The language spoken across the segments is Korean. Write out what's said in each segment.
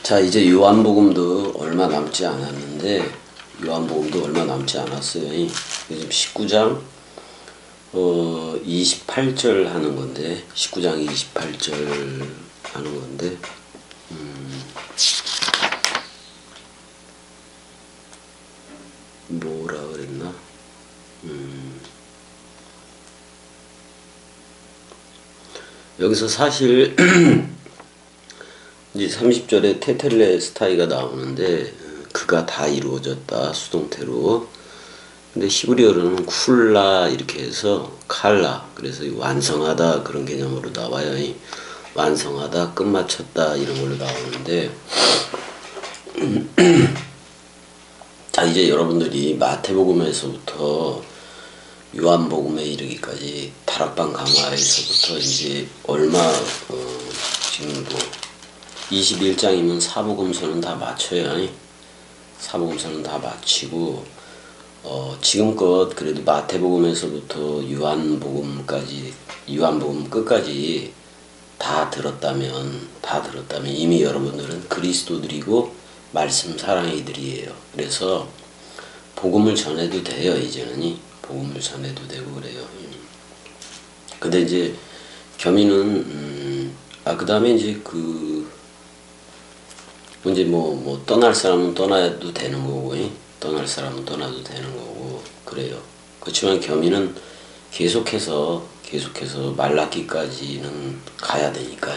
자, 이제 요한복음도 얼마 남지 않았는데, 요한복음도 얼마 남지 않았어요. 지금 19장 28절 하는 건데, 19장 28절 하는 건데, 뭐라 그랬나? 여기서 사실 이제 30절에 테텔레스타이가 나오는데, 그가 다 이루어졌다, 수동태로. 근데 히브리어로는 쿨라 이렇게 해서 칼라, 그래서 완성하다 그런 개념으로 나와요. 완성하다, 끝마쳤다 이런 걸로 나오는데, 자, 이제 여러분들이 마태복음에서부터 요한복음에 이르기까지 다락방 강화에서부터 이제 얼마 지금 뭐 21장이면 사복음서는 다 마쳐요. 사복음서는 다 마치고 지금껏 그래도 마태복음에서부터 요한복음 끝까지 다 들었다면 이미 여러분들은 그리스도들이고 말씀 사랑이들이에요. 그래서 복음을 전해도 돼요. 이제는 복음을 전해도 되고 그래요. 근데 이제 겸이는 그 다음에 이제 이제 뭐 떠날 사람은 떠나도 되는 거고, 떠날 사람은 떠나도 되는 거고 그래요. 그렇지만 겸이는 계속해서 말라기까지는 가야 되니까,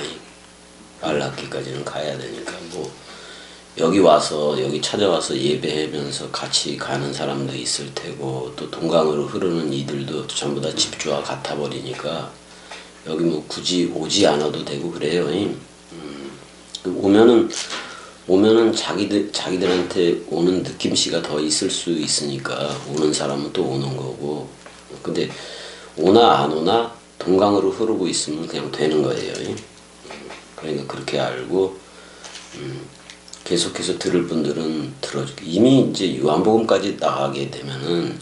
뭐 여기 찾아와서 예배하면서 같이 가는 사람도 있을 테고, 또 동강으로 흐르는 이들도 전부 다 집주와 같아 버리니까 여기 뭐 굳이 오지 않아도 되고 그래요. 오면은 자기들한테 오는 느낌씨가 더 있을 수 있으니까 오는 사람은 또 오는 거고, 근데 오나 안 오나 동강으로 흐르고 있으면 그냥 되는 거예요. 그러니까 그렇게 알고 계속해서 들을 분들은 들어주고, 이미 이제 요한복음까지 나가게 되면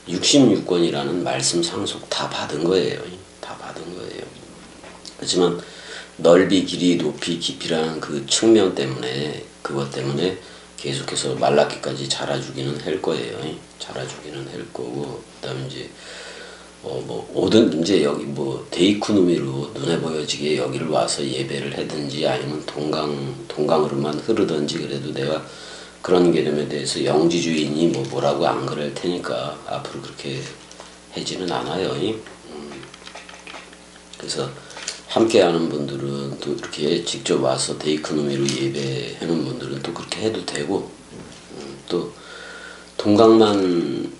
66권이라는 말씀 상속 다 받은 거예요. 하지만 넓이, 길이, 높이, 깊이라는 그 측면 때문에, 그것 때문에 계속해서 말라기까지 자라주기는 할 거예요. 자라주기는 할 거고, 그 다음에 이제 오든 이제 여기 데이쿠누미로 눈에 보여지게 여기를 와서 예배를 하든지, 아니면 동강으로만 흐르든지, 그래도 내가 그런 개념에 대해서 영지주의니 뭐라고 안 그럴 테니까 앞으로 그렇게 하지는 않아요. 그래서 함께하는 분들은 또 이렇게 직접 와서 데이쿠누미로 예배하는 분들은 또 그렇게 해도 되고, 또 동강만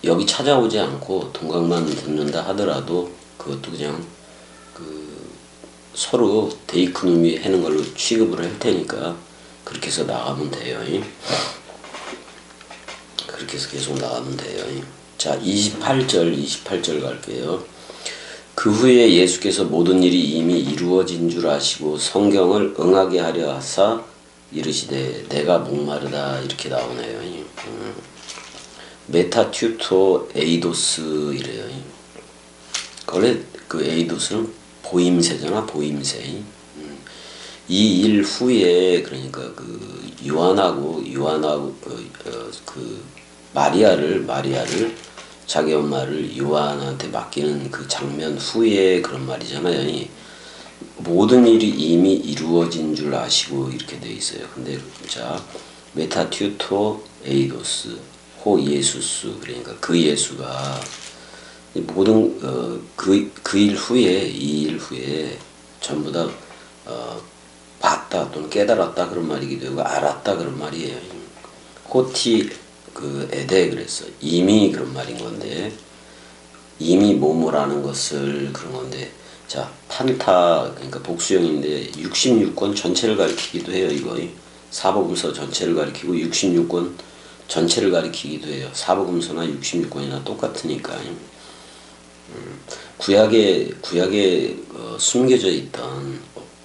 여기 찾아오지 않고 동강만 듣는다 하더라도 그것도 그냥 서로 데이쿠누미 하는 걸로 취급을 할 테니까 그렇게 해서 나가면 돼요. 그렇게 해서 계속 나가면 돼요. 자, 28절 갈게요. 그 후에 예수께서 모든 일이 이미 이루어진 줄 아시고 성경을 응하게 하려 하사 이르시되 내가 목마르다, 이렇게 나오네요. 메타튜토 에이도스 이래요. 원래 그 에이도스는 보임새잖아, 보임새. 이 일 후에, 그러니까 요한하고 마리아를 자기 엄마를 요한한테 맡기는 그 장면 후에 그런 말이잖아요. 모든 일이 이미 이루어진 줄 아시고 이렇게 돼 있어요. 근데 자, 메타튜토 에이도스 호 예수스, 그러니까 그 예수가 모든 그 일 후에, 이 일 후에 전부 다 봤다 또는 깨달았다 그런 말이기도 하고 알았다 그런 말이에요. 호티 에데 그랬어. 이미 그런 말인 건데, 이미 뭐뭐라는 것을 그런 건데, 자, 판타, 그러니까 복수형인데 66권 전체를 가리키기도 해요. 이거 사복음서 전체를 가리키고 66권 전체를 가리키기도 해요. 사복음서나 66권이나 똑같으니까. 구약에 숨겨져 있던,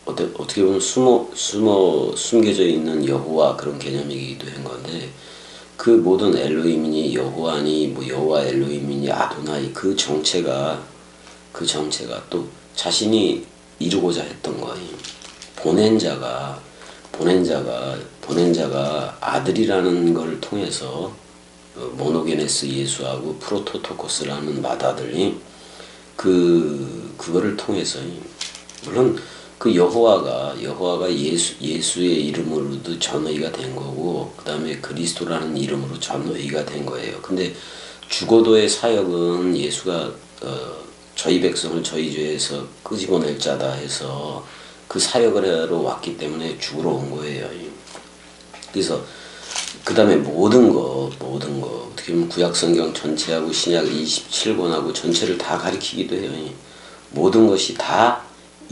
어떻게 보면 숨겨져 있는 여호와 그런 개념이기도 한 건데, 그 모든 엘로힘이니 여호와니 뭐 여호와 엘로힘이니 아도나이 그 정체가 또 자신이 이루고자 했던 거예요. 보낸 자가 아들이라는 걸 통해서 모노게네스 예수하고 프로토토코스라는 맏아들이 그거를 통해서 물론 그 여호와가 예수의 이름으로도 전의가 된 거고 그 다음에 그리스도라는 이름으로 전의가 된 거예요. 근데 죽어도의 사역은 예수가 저희 백성을 저희 죄에서 끄집어낼 자다 해서 그 사역을 하러 왔기 때문에 죽으러 온 거예요. 그래서 그 다음에 모든 거 어떻게 보면 구약성경 전체하고 신약 27권하고 전체를 다 가리키기도 해요. 모든 것이 다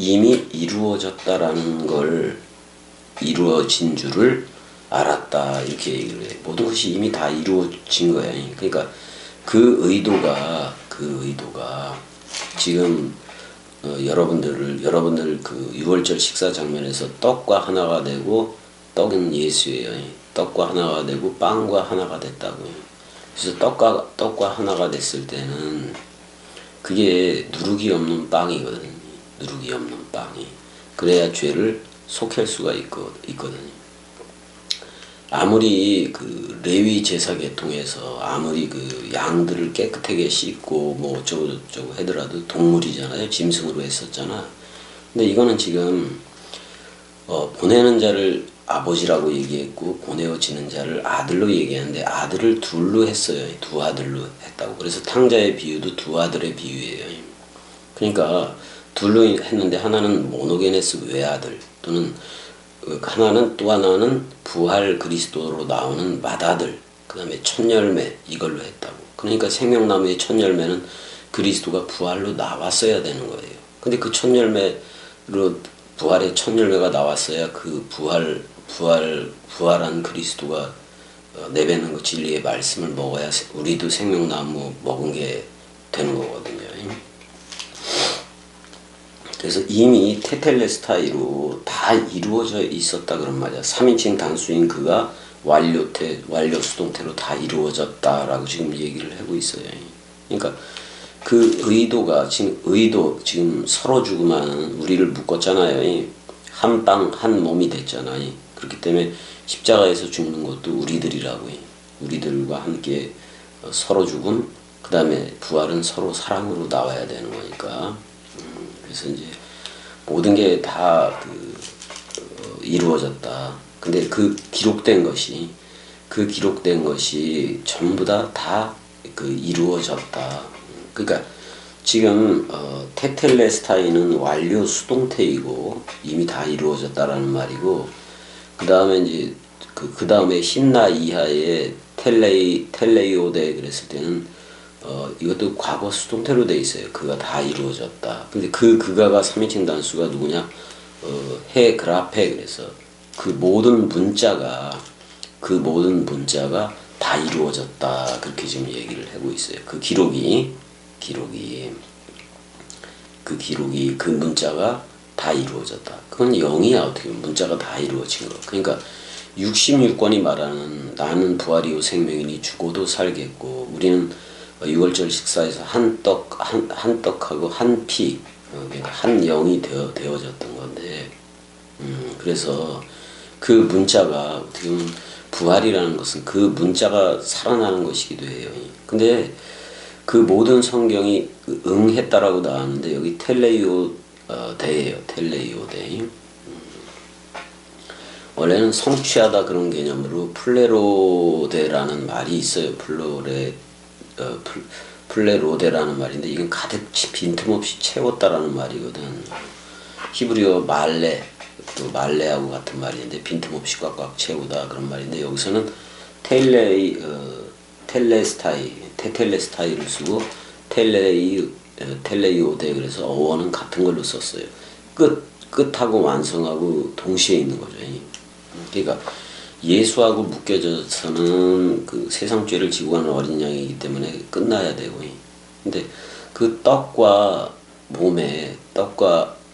이미 이루어졌다라는 걸 이루어진 줄을 알았다 이렇게 얘기를 해. 모든 것이 이미 다 이루어진 거야. 그러니까 그 의도가 지금 여러분들 그 6월절 식사 장면에서 떡과 하나가 되고 떡은 예수예요. 떡과 하나가 되고 빵과 하나가 됐다고요. 그래서 떡과 하나가 됐을 때는 그게 누룩이 없는 빵이거든요. 누룩이 없는 빵이. 그래야 죄를 속할 수가 있거든요. 아무리 그 레위 제사 계통에서 아무리 그 양들을 깨끗하게 씻고 뭐 어쩌고 저쩌고 하더라도 동물이잖아요. 짐승으로 했었잖아. 근데 이거는 지금 보내는 자를 아버지라고 얘기했고 보내어지는 자를 아들로 얘기하는데 아들을 둘로 했어요. 두 아들로 했다고. 그래서 탕자의 비유도 두 아들의 비유예요. 그러니까 둘로 했는데 하나는 모노게네스 외아들 또는 또 하나는 부활 그리스도로 나오는 맏아들 그 다음에 첫 열매 이걸로 했다고. 그러니까 생명나무의 첫 열매는 그리스도가 부활로 나왔어야 되는 거예요. 근데 그 첫 열매로 부활의 첫 열매가 나왔어야 그 부활한 그리스도가 내뱉는 그 진리의 말씀을 먹어야 우리도 생명나무 먹은 게 되는 거거든요. 그래서 이미 테텔레스타이로 다 이루어져 있었다 그런 말이야. 3인칭 단수인 그가 완료 수동태로 다 이루어졌다라고 지금 얘기를 하고 있어요. 그러니까 그 의도가 지금 서로 죽음하는 우리를 묶었잖아요. 한 빵 한 몸이 됐잖아요. 그렇기 때문에 십자가에서 죽는 것도 우리들이라고. 우리들과 함께 서로 죽음 그 다음에 부활은 서로 사랑으로 나와야 되는 거니까. 그래서 이제 모든 게 다 이루어졌다. 근데 그 기록된 것이 전부 다 이루어졌다. 그러니까 지금 테텔레스타이는 완료 수동태이고 이미 다 이루어졌다라는 말이고 그 다음에 이제 그 다음에 힌나 이하의 텔레이오데 그랬을 때는 이것도 과거 수동태로 돼 있어요. 그가 다 이루어졌다. 근데 그가가 3인칭 단수가 누구냐? 해 그라페 그래서 그 모든 문자가 다 이루어졌다. 그렇게 지금 얘기를 하고 있어요. 그 기록이 그 문자가 다 이루어졌다. 그건 0이야. 어떻게 보면 문자가 다 이루어진 거. 그러니까 66권이 말하는 나는 부활이요 생명이니 죽어도 살겠고 우리는 6월절 식사에서 한 떡하고 한 피, 그러니까 한 영이 되어졌던 건데, 그래서 그 문자가 어떻게 보면 부활이라는 것은 그 문자가 살아나는 것이기도 해요. 근데 그 모든 성경이 응했다라고 나왔는데 여기 텔레이오데예요. 텔레이오데. 원래는 성취하다 그런 개념으로 플레로데라는 말이 있어요. 플레로데라는 말인데 이건 가득 빈틈없이 채웠다라는 말이거든. 히브리어 또 말레하고 같은 말인데 빈틈없이 꽉꽉 채우다 그런 말인데 여기서는 테텔레스타이를 쓰고 텔레이오데 그래서 어원은 같은 걸로 썼어요. 끝하고 완성하고 동시에 있는 거죠. 그러니까 예수하고 묶여져서는 그 세상 죄를 지고 가는 어린 양이기 때문에 끝나야 되고. 근데 그 떡과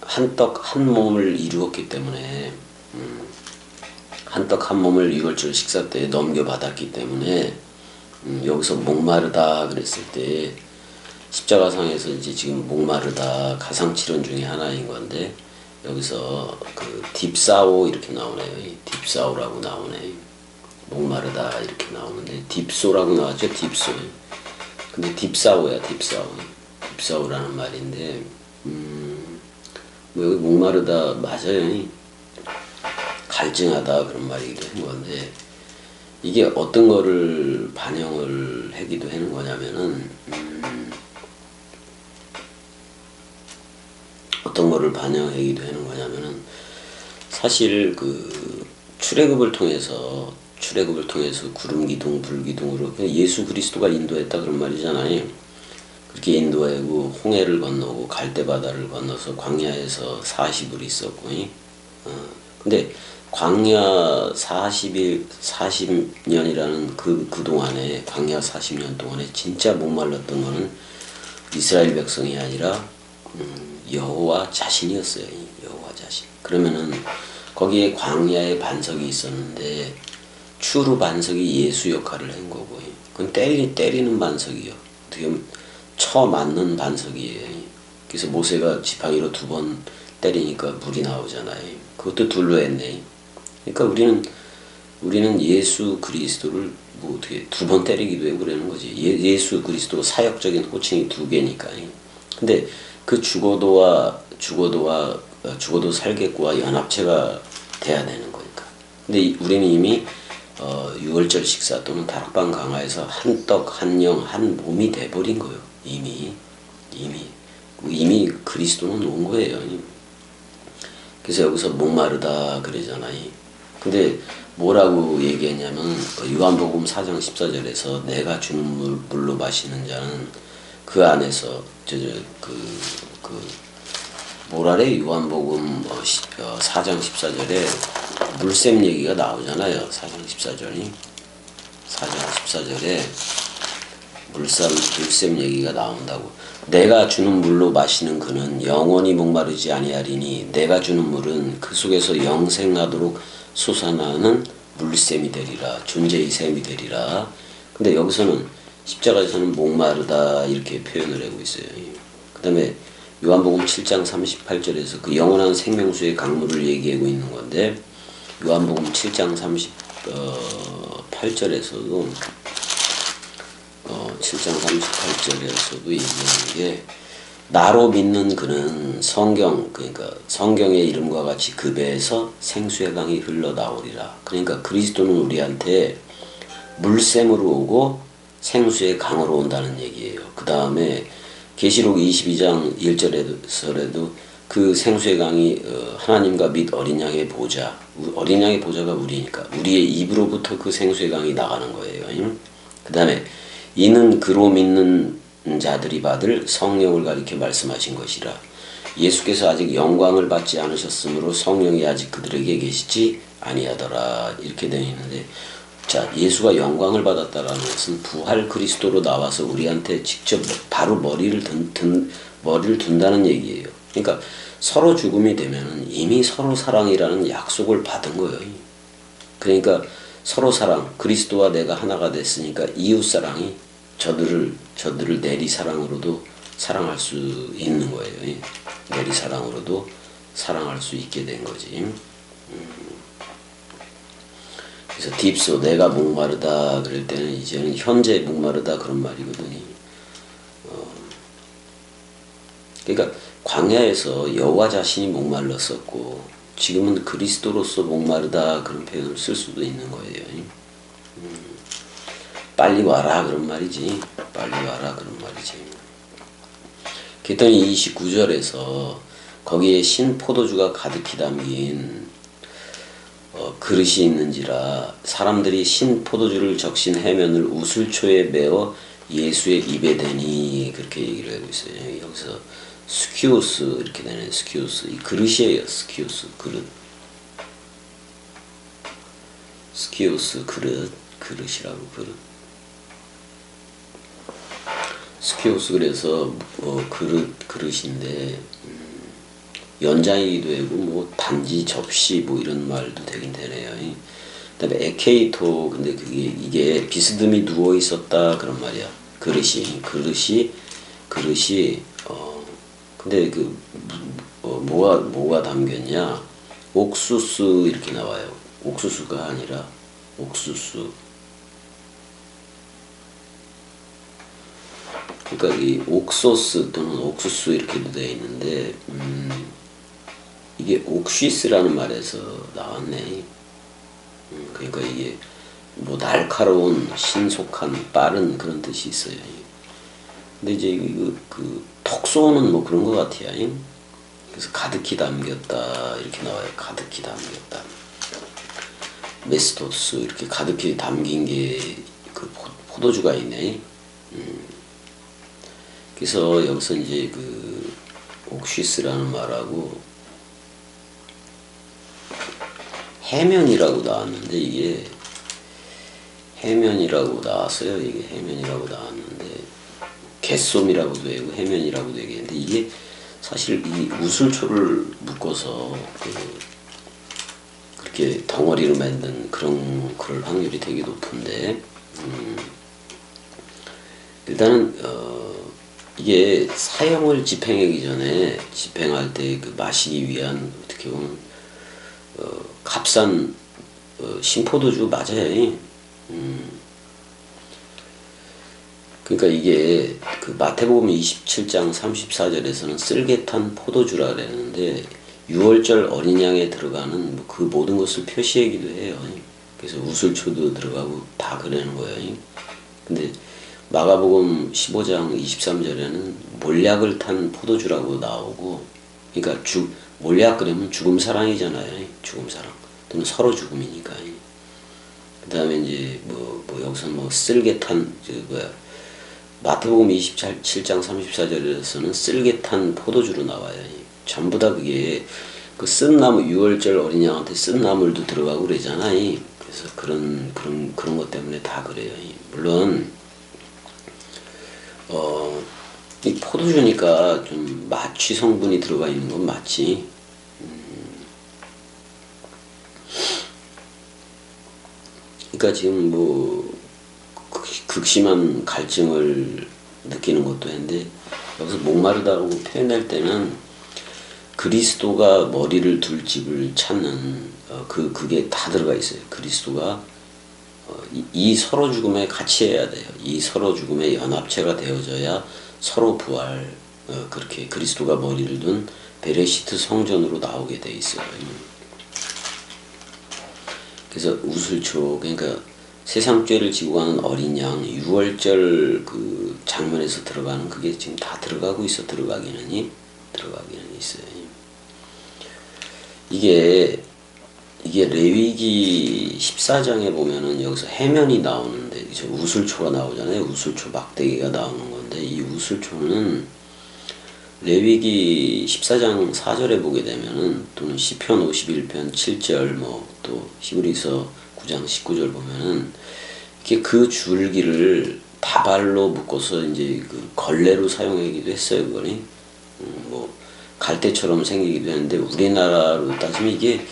한 몸을 이루었기 때문에 한 떡 한 몸을 유월절 식사 때 넘겨받았기 때문에 여기서 목마르다 그랬을 때 십자가상에서 이제 지금 목마르다 가상칠언 중에 하나인 건데 여기서 그 딥사오 이렇게 나오네요. 이 딥사오라고 나오네. 목마르다 이렇게 나오는데 딥소라고 나왔죠. 딥소. 근데 딥사오야 딥사오. 딥사오라는 말인데 뭐 여기 목마르다 맞아요. 갈증하다 그런 말이기도 한 건데 이게 어떤 거를 반영을 하기도 하는 거냐면은 어떤 거를 반영하기도 하는 거냐면은 사실 그 출애굽을 통해서 구름 기둥 불 기둥으로 예수 그리스도가 인도했다 그런 말이잖아요. 그렇게 인도하고 홍해를 건너고 갈대바다를 건너서 광야에서 40을 있었고 근데 광야 40년이라는 그 동안에 광야 40년 동안에 진짜 목말랐던 거는 이스라엘 백성이 아니라 여호와 자신이었어요. 여호와 자신. 그러면은 거기에 광야의 반석이 있었는데 추루 반석이 예수 역할을 한 거고 그건 때리는 반석이요. 어떻게 보면 쳐 맞는 반석이에요. 그래서 모세가 지팡이로 2번 때리니까 물이 나오잖아요. 그것도 둘로 했네. 그러니까 우리는 예수 그리스도를 뭐 어떻게 2번 때리기도 해 그러는 거지. 예수 그리스도 사역적인 호칭이 2개니까. 근데 그 죽어도 살겠고와 연합체가 돼야 되는 거니까. 근데 우리는 이미 유월절 식사 또는 다락방 강화에서 한 떡, 한 영, 한 몸이 돼버린 거예요. 이미 그리스도는 온 거예요. 그래서 여기서 목마르다 그러잖아요. 근데 뭐라고 얘기했냐면 요한복음 4장 14절에서 내가 주는 물로 마시는 자는 그 안에서 뭐라래 요한복음 4장 14절에 물샘 얘기가 나오잖아요. 4장 14절에 물샘 얘기가 나온다고. 내가 주는 물로 마시는 그는 영원히 목마르지 아니하리니 내가 주는 물은 그 속에서 영생하도록 솟아나는 물샘이 되리라. 존재의 샘이 되리라. 근데 여기서는 십자가에서는 목마르다 이렇게 표현을 하고 있어요. 그 다음에 요한복음 7장 38절에서 그 영원한 생명수의 강물을 얘기하고 있는 건데 요한복음 7장 38절에서도 7장 38절에서도 얘기하는 게 나로 믿는 그는 그러니까 성경의 이름과 같이 그 배에서 생수의 강이 흘러나오리라. 그러니까 그리스도는 우리한테 물샘으로 오고 생수의 강으로 온다는 얘기예요. 그 다음에 계시록 22장 1절에서라도 그 생수의 강이 하나님과 및 어린 양의 보좌, 어린 양의 보좌가 우리니까 우리의 입으로부터 그 생수의 강이 나가는 거예요. 그 다음에 이는 그로 믿는 자들이 받을 성령을 가리켜 말씀하신 것이라. 예수께서 아직 영광을 받지 않으셨으므로 성령이 아직 그들에게 계시지 아니하더라. 이렇게 되어 있는데 자, 예수가 영광을 받았다라는 것은 부활 그리스도로 나와서 우리한테 직접 바로 머리를 둔다는 얘기예요. 그러니까 서로 죽음이 되면은 이미 서로 사랑이라는 약속을 받은 거예요. 그러니까 서로 사랑, 그리스도와 내가 하나가 됐으니까 이웃 사랑이 저들을 내리 사랑으로도 사랑할 수 있는 거예요. 내리 사랑으로도 사랑할 수 있게 된 거지. 그래서 딥소 내가 목마르다 그럴 때는 이제는 현재 목마르다 그런 말이거든요. 그러니까 광야에서 여호와 자신이 목말랐었고 지금은 그리스도로서 목마르다 그런 표현을 쓸 수도 있는 거예요. 빨리 와라 그런 말이지. 빨리 와라 그런 말이지. 그랬더니 29절에서 거기에 신 포도주가 가득히 담긴 그릇이 있는지라 사람들이 신 포도주를 적신 해면을 우슬초에 메어 예수의 입에 대니 그렇게 얘기를 하고 있어요. 여기서 스키오스 이렇게 되네. 스키오스 이 그릇이에요. 스키오스 그릇. 스키오스 그릇이라고 그릇. 스키오스 그래서 그릇인데 연장이기도 하고 뭐 단지 접시 뭐 이런 말도 되긴 되네요. 그다음에 에케이토, 근데 그게 이게 비스듬히 누워 있었다 그런 말이야. 그릇이 근데 뭐가 담겼냐? 옥수수 이렇게 나와요. 옥수수가 아니라 옥수수. 그러니까 이 옥소스 또는 옥수수 이렇게도 되어 있는데 이게 옥시스라는 말에서 나왔네. 그러니까 이게 뭐 날카로운, 신속한, 빠른 그런 뜻이 있어요. 근데 이제 톡 쏘는 뭐 그런 것 같아요. 그래서 가득히 담겼다 이렇게 나와요. 가득히 담겼다. 메스토스 이렇게 가득히 담긴 게 그 포도주가 있네. 그래서 여기서 이제 그 옥시스라는 말하고 해면이라고 나왔는데 이게 해면이라고 나왔어요. 이게 해면이라고 나왔는데 개쏨이라고도 되고 해면이라고도 되겠는데 이게 사실 이 우슬초를 묶어서 그렇게 덩어리로 만든 그럴 확률이 되게 높은데 일단은 이게 사형을 집행하기 전에 집행할 때 그 마시기 위한 어떻게 보면 값싼 신포도주 맞아요. 그러니까 이게 그 마태복음 27장 34절에서는 쓸개탄 포도주라 그랬는데 6월절 어린 양에 들어가는 그 모든 것을 표시하기도 해요. 그래서 우슬초도 들어가고 다 그러는 거예요. 근데 마가복음 15장 23절에는 몰약을 탄 포도주라고 나오고, 그러니까 몰약 그러면 죽음 사랑이잖아요. 죽음 사랑 또는 서로 죽음이니까. 그 다음에 이제 뭐 여기서 뭐 쓸개탄 마태복음 27장 34절에서는 쓸개탄 포도주로 나와요. 전부 다 그게 그 쓴 나무 6월절 어린 양한테 쓴 나물도 들어가고 그러잖아요. 그래서 그런 것 때문에 다 그래요. 물론 이 포도주니까 좀 마취 성분이 들어가 있는 건 맞지. 그러니까 지금 뭐 극심한 갈증을 느끼는 것도 했는데 여기서 목마르다고 표현할 때는 그리스도가 머리를 둘 집을 찾는 그게 다 들어가 있어요. 그리스도가 이 서로 죽음에 같이 해야 돼요. 이 서로 죽음에 연합체가 되어져야 서로 부활 그렇게 그리스도가 머리를 둔 베레시트 성전으로 나오게 돼 있어요. 그래서 우슬초 그러니까 세상 죄를 지고 가는 어린 양 6월절 그 장면에서 들어가는 그게 지금 다 들어가고 있어. 들어가기는 있어요. 이게 레위기 14장에 보면은 여기서 해면이 나오는데 우슬초가 나오잖아요. 우슬초 막대기가 나오는 건데 이 우슬초는 레위기 14장 4절에 보게 되면은 또는 시편 51편 7절 뭐 또 히브리서 9장 19절 보면은 이렇게 그 줄기를 다발로 묶어서 이제 그 걸레로 사용하기도 했어요. 그거는 뭐 갈대처럼 생기기도 했는데 우리나라로 따지면 이게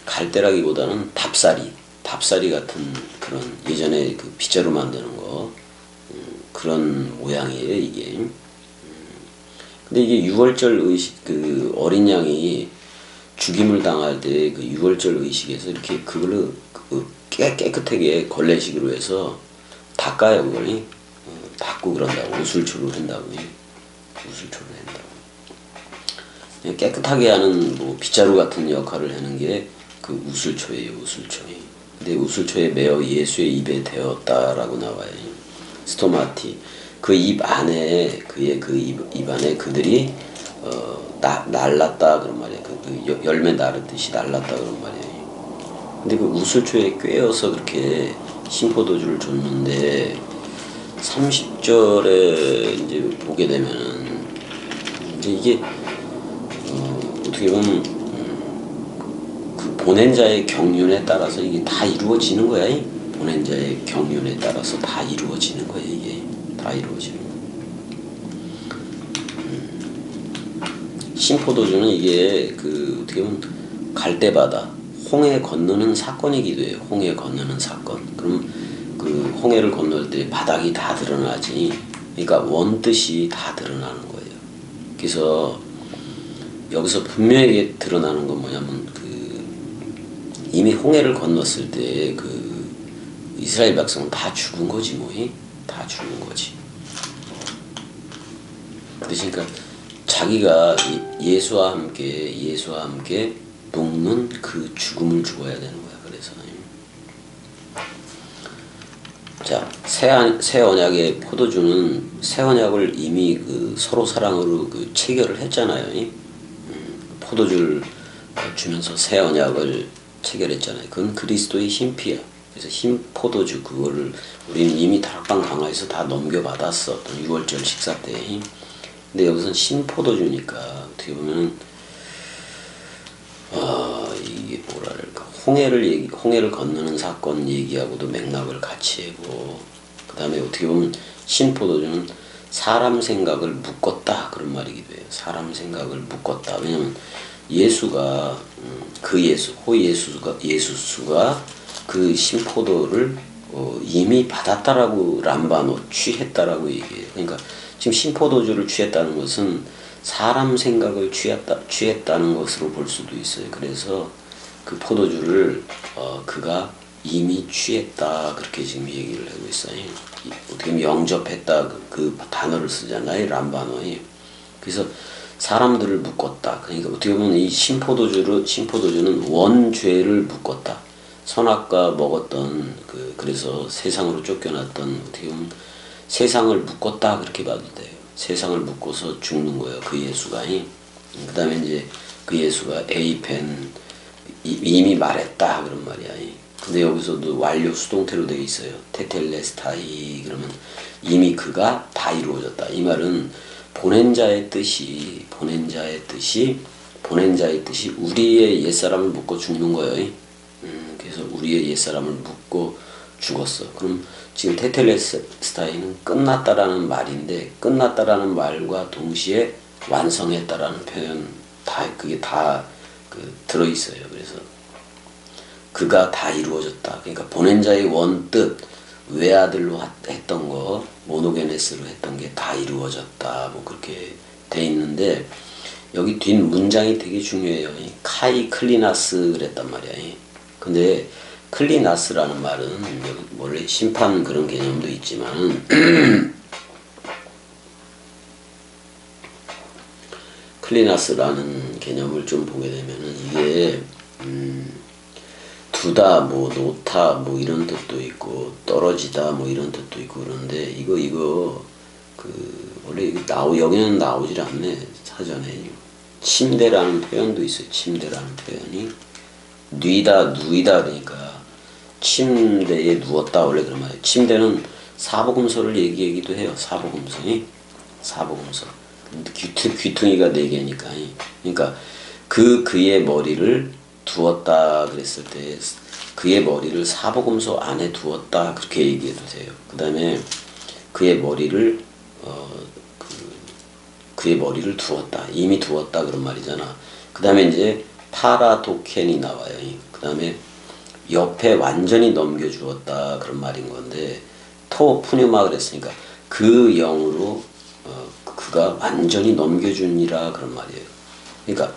갈대라기보다는 답사리 같은 그런 예전에 그 빗자루 만드는 거 그런 모양이에요 이게. 근데 이게 6월절 의식 그 어린 양이 죽임을 당할 때 그 6월절 의식에서 이렇게 그걸로 깨끗하게 걸레식으로 해서 닦아요 그걸. 닦고 그런다고 우슬초를 한다고. 우슬초를 한다고. 깨끗하게 하는 뭐 빗자루 같은 역할을 하는 게 그 우슬초예요. 우슬초. 근데 우슬초에 매어 예수의 입에 대었다라고 나와요. 스토마티. 그 입 안에 그의 그 입 안에 그들이 날랐다 그런 말이에요. 그 열매 나르듯이 날랐다 그런 말이에요. 근데 그 우슬초에 꿰어서 그렇게 신포도주를 줬는데 30절에 이제 보게 되면은 이제 이게 어떻게 보면 그 보낸 자의 경륜에 따라서 이게 다 이루어지는 거야. 보낸 자의 경륜에 따라서 다 이루어지는 거야. 이게 다 이루어지는 거야. 신포도주는 이게 그 어떻게 보면 갈대바다 홍해 건너는 사건이기도 해요. 홍해 건너는 사건. 그럼 그 홍해를 건널 때 바닥이 다 드러나지. 그러니까 원뜻이 다 드러나는 거예요. 그래서 여기서 분명하게 드러나는 건 뭐냐면 이미 홍해를 건넜을 때 이스라엘 백성은 다 죽은 거지 뭐. 다 죽은 거지. 그러니까 자기가 예수와 함께 녹는 그 죽음을 죽어야 되는 거야. 그래서 자, 새 언약의 포도주는 새 언약을 이미 서로 사랑으로 체결을 했잖아요. 포도주를 주면서 새 언약을 체결했잖아요. 그건 그리스도의 흰피야. 그래서 흰 포도주 그거를 우리는 이미 다락방 강화에서 다 넘겨받았어. 어떤 6월절 식사 때. 근데 여기서는 신포도주니까 어떻게 보면 이게 뭐랄까 홍해를 건너는 사건 얘기하고도 맥락을 같이 하고, 그 다음에 어떻게 보면 신포도주는 사람 생각을 묶었다 그런 말이기도 해요. 사람 생각을 묶었다. 왜냐면 예수가 예수가 그 신포도를 이미 받았다라고 람바노 취했다라고 얘기해요. 그러니까 지금 신포도주를 취했다는 것은 사람 생각을 취했다는 것으로 볼 수도 있어요. 그래서 그 포도주를 그가 이미 취했다 그렇게 지금 얘기를 하고 있어요. 어떻게 보면 영접했다 그 단어를 쓰잖아요. 람바노에. 그래서 사람들을 묶었다. 그러니까 어떻게 보면 이 신포도주는 원죄를 묶었다. 선악과 먹었던 그래서 세상으로 쫓겨났던 어떻게 보면 세상을 묶었다 그렇게 봐도 돼요. 세상을 묶어서 죽는 거예요. 그 예수가. 그 다음에 이제 그 예수가 에이펜 이미 말했다 그런 말이야. 근데 여기서도 완료 수동태로 되어 있어요. 테텔레스타이 그러면 이미 그가 다 이루어졌다. 이 말은 보낸 자의 뜻이 우리의 옛사람을 묶고 죽는 거예요. 그래서 우리의 옛사람을 묶고 죽었어. 그럼 지금 테텔레스타이는 끝났다라는 말인데, 끝났다라는 말과 동시에 완성했다라는 표현 그게 다 들어있어요. 그래서 그가 다 이루어졌다. 그러니까 보낸 자의 원뜻 외아들로 했던 거 모노게네스로 했던 게 다 이루어졌다. 뭐 그렇게 돼 있는데 여기 뒷 문장이 되게 중요해요. 카이 클리나스 그랬단 말이야. 근데 클리나스라는 말은 원래 심판 그런 개념도 있지만 클리나스라는 개념을 좀 보게 되면은 이게 두다 뭐 놓다 뭐 이런 뜻도 있고 떨어지다 뭐 이런 뜻도 있고 그런데 이거 원래 여기는 나오질 않네 사전에. 침대라는 표현도 있어요. 침대라는 표현이 누이다 그러니까 침대에 누웠다 원래 그런 말이에요. 침대는 사복음서를 얘기하기도 해요. 사복음서. 귀퉁이가 4개니까. 그러니까 그의 머리를 두었다 그랬을 때 그의 머리를 사복음서 안에 두었다 그렇게 얘기해도 돼요. 그 다음에 그의 머리를 두었다. 이미 두었다 그런 말이잖아. 그 다음에 이제 파라도켄이 나와요. 그 다음에 옆에 완전히 넘겨주었다 그런 말인 건데 토 푸뉴마 그랬으니까 그 영으로 그가 완전히 넘겨주니라 그런 말이에요. 그러니까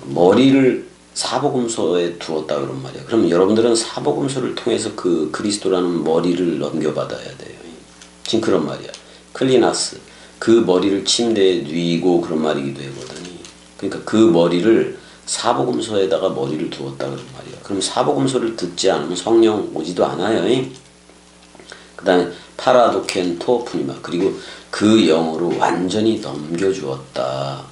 머리를 사복음서에 두었다 그런 말이에요. 그럼 여러분들은 사복음서를 통해서 그 그리스도라는 머리를 넘겨받아야 돼요. 지금 그런 말이야. 클리나스 그 머리를 침대에 뉘고 그런 말이기도 하거든요. 그러니까 그 머리를 사복음서에다가 머리를 두었다 그런 말이야. 그럼 사복음서를 듣지 않으면 성령 오지도 않아요. 그 다음에 파라도켄 토푸니마 그리고 그 영으로 완전히 넘겨주었다.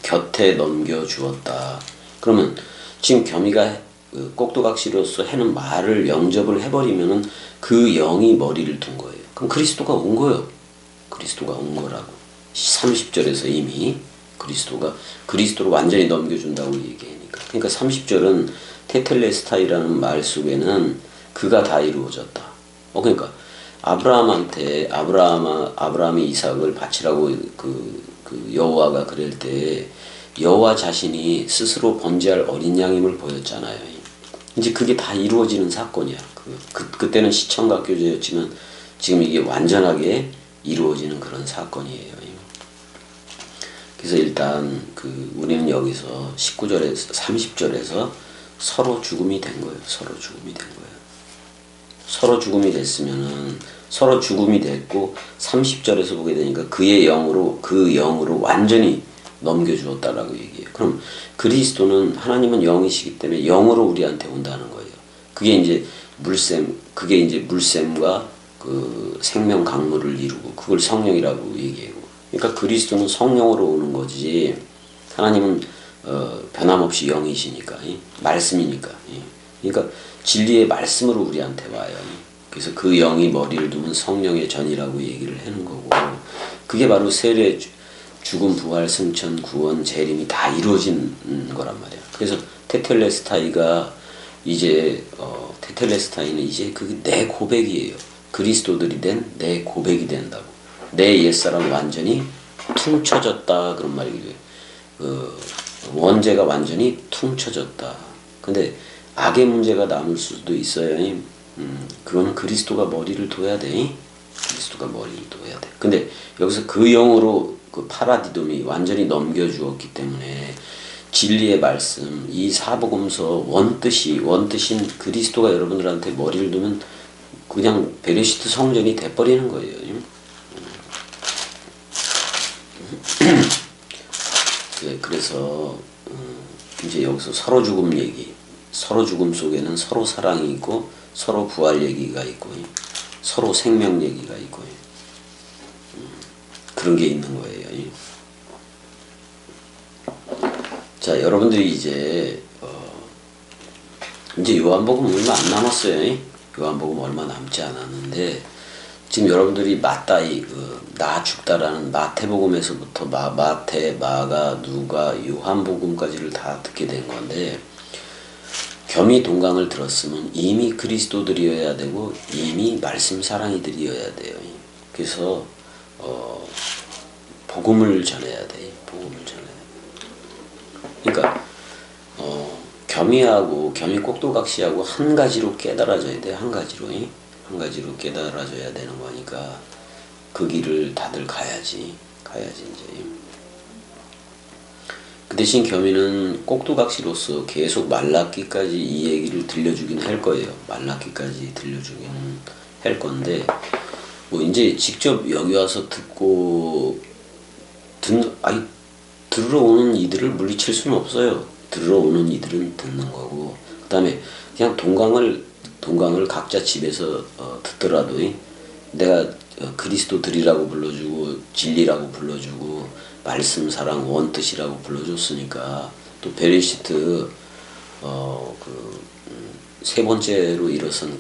곁에 넘겨주었다. 그러면 지금 겸이가 꼭두각시로서 하는 말을 영접을 해버리면은 그 영이 머리를 둔 거예요. 그럼 그리스도가 온 거예요. 그리스도가 온 거라고. 30절에서 이미 그리스도를 완전히 넘겨준다고 얘기하니까. 그러니까 30절은 테텔레스타이라는 말 속에는 그가 다 이루어졌다. 그러니까 아브라함한테 아브라함이 이삭을 바치라고 그 여호와가 그럴 때 여호와 자신이 스스로 번제할 어린 양임을 보였잖아요. 이제 그게 다 이루어지는 사건이야. 그때는 시청각 교제였지만 지금 이게 완전하게 이루어지는 그런 사건이에요. 그래서 일단 우리는 여기서 19절에서 30절에서 서로 죽음이 된 거예요. 서로 죽음이 된 거예요. 서로 죽음이 됐으면은 서로 죽음이 됐고 30절에서 보게 되니까 그의 영으로 그 영으로 완전히 넘겨주었다라고 얘기해요. 그럼 그리스도는 하나님은 영이시기 때문에 영으로 우리한테 온다는 거예요. 그게 이제 물샘과 그 생명 강물을 이루고 그걸 성령이라고 얘기해요. 그러니까 그리스도는 성령으로 오는 거지. 하나님은 변함없이 영이시니까 말씀이니까. 그러니까 진리의 말씀으로 우리한테 와요. 그래서 그 영이 머리를 두면 성령의 전이라고 얘기를 하는 거고 그게 바로 세례, 죽음, 부활, 승천, 구원, 재림이 다 이루어진 거란 말이야. 그래서 테텔레스타이가 이제 테텔레스타이는 이제 그게 내 고백이에요. 그리스도들이 된 내 고백이 된다고. 내 옛사람 완전히 퉁쳐졌다 그런 말이기도 해요. 원죄가 완전히 퉁쳐졌다. 근데 악의 문제가 남을 수도 있어요. 그거는 그리스도가 머리를 둬야 돼. 그리스도가 머리를 둬야 돼. 근데 여기서 그 영으로 그 파라디돔이 완전히 넘겨주었기 때문에 진리의 말씀, 이 사복음서 원뜻인 그리스도가 여러분들한테 머리를 두면 그냥 베레시트 성전이 돼버리는 거예요. 네, 그래서 이제 여기서 서로 죽음 얘기, 서로 죽음 속에는 서로 사랑이 있고 서로 부활 얘기가 있고 서로 생명 얘기가 있고 그런 게 있는 거예요. 자, 여러분들이 이제 요한복음 얼마 안 남았어요. 요한복음 얼마 남지 않았는데 지금 여러분들이 맞다이 나 죽다라는 마태복음에서부터 마태, 마가, 누가, 요한복음까지를 다 듣게 된 건데 겸이 동강을 들었으면 이미 그리스도들이어야 되고 이미 말씀 사랑이들이어야 돼요. 그래서 복음을 전해야 돼. 복음을 전해야 돼. 그러니까 겸이 꼭두각시하고 한 가지로 깨달아져야 돼. 한 가지로 깨달아져야 되는 거니까 그 길을 다들 가야지 이제. 그 대신 겸이는 꼭두각시로서 계속 말라기까지 이 얘기를 들려주긴 할 거예요. 말라기까지 들려주긴 할 건데 뭐 이제 직접 여기 와서 들으러 오는 이들을 물리칠 수는 없어요. 들으러 오는 이들은 듣는 거고 그 다음에 그냥 동강을 각자 집에서 듣더라도 내가 그리스도들이라고 불러주고 진리라고 불러주고 말씀 사랑 원뜻이라고 불러줬으니까 또 베레시트 세 번째로 일어선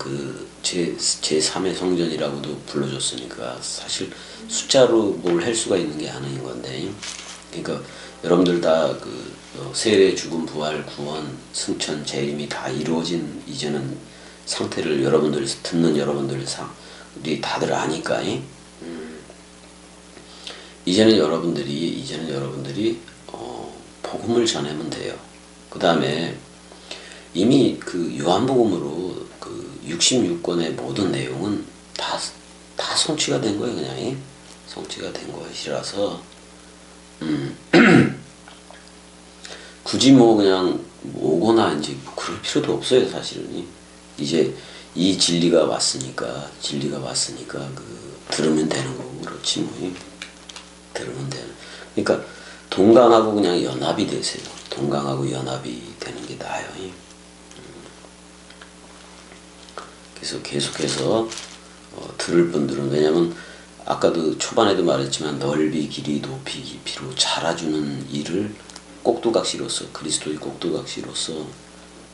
제3의 성전이라고도 불러줬으니까 사실 숫자로 뭘 할 수가 있는 게 아닌 건데 그러니까 여러분들 다 세례, 죽음, 부활, 구원, 승천, 재림이 다 이루어진 이제는 상태를 듣는 여러분들이 다들 아니까 이제는 여러분들이 복음을 전하면 돼요. 그 다음에 이미 요한복음으로 66권의 모든 내용은 다 성취가 된 거예요. 그냥 성취가 된 것이라서 굳이 그냥 오거나 이제 그럴 필요도 없어요. 사실은 이제 이 진리가 왔으니까 들으면 되는 거고 그렇지 들으면 되는. 그러니까 동강하고 그냥 연합이 되세요. 동강하고 연합이 되는 게 나아요. 그래서 계속해서 들을 분들은 왜냐면 아까도 초반에도 말했지만 넓이 길이 높이 깊이로 자라주는 일을 꼭두각시로서 그리스도의 꼭두각시로서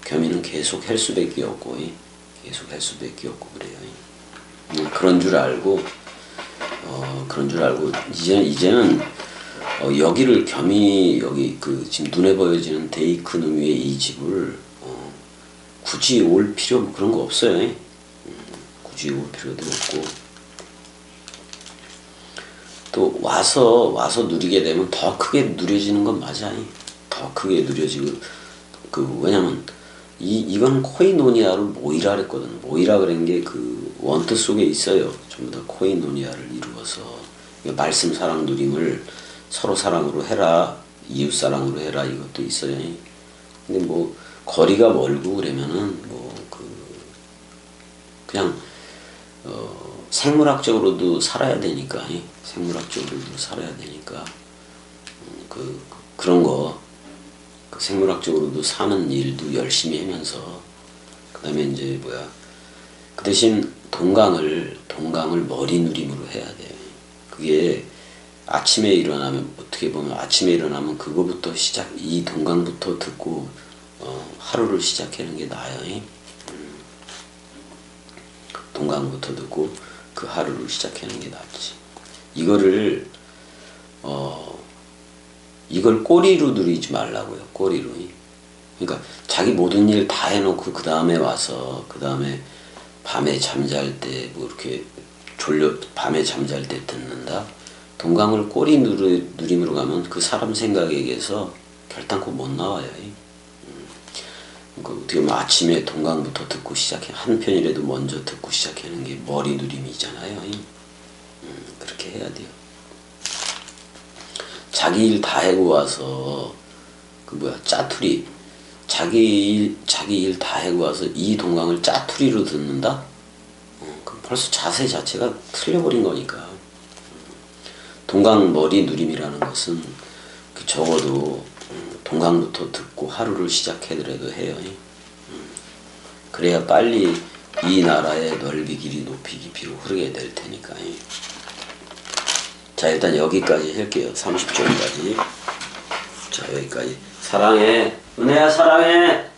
겸이는 계속 할 수밖에 없고 그래요. 그런 줄 알고 이제는 여기를 겸이 지금 눈에 보여지는 데이크누미의 이 집을 굳이 올 필요 그런 거 없어요. 굳이 올 필요도 없고 또 와서 누리게 되면 더 크게 누려지는 건 맞아. 더 크게 누려지고 왜냐면 이건 코이노니아를 모이라 그랬거든. 모이라 그런 게 그 원뜻 속에 있어요. 전부 다 코이노니아를 이루어서 말씀 사랑 누림을 서로 사랑으로 해라, 이웃 사랑으로 해라, 이것도 있어요. 근데 뭐 거리가 멀고 그러면은 그냥 생물학적으로도 살아야 되니까, 생물학적으로도 살아야 되니까 그런 거, 생물학적으로도 사는 일도 열심히 하면서, 그 다음에 이제 그 대신 동강을 머리 누림으로 해야 돼. 그게 아침에 일어나면, 어떻게 보면 아침에 일어나면 그거부터 이 동강부터 듣고 하루를 시작하는 게 나아요. 동강부터 듣고 그 하루를 시작하는 게 낫지. 이걸 꼬리로 누리지 말라고요. 꼬리로. 그러니까 자기 모든 일 다 해놓고 그 다음에 와서, 그 다음에 밤에 잠잘 때 이렇게 밤에 잠잘 때 듣는다. 동강을 꼬리 누림으로 가면 그 사람 생각에게서 결단코 못 나와요. 그러니까 어떻게 보면 아침에 동강부터 듣고 한 편이라도 먼저 듣고 시작하는 게 머리 누림이잖아요. 그렇게 해야 돼요. 자기 일 다 하고 와서 짜투리, 자기 일 다 하고 와서 이 동강을 짜투리로 듣는다? 그럼 벌써 자세 자체가 틀려버린 거니까. 동강 머리 누림이라는 것은 적어도 동강부터 듣고 하루를 시작하더라도 해요. 그래야 빨리 이 나라의 넓이 길이 높이 깊이로 흐르게 될 테니까. 자, 일단 여기까지 할게요. 30절까지. 자, 여기까지. 사랑해. 은혜야, 사랑해.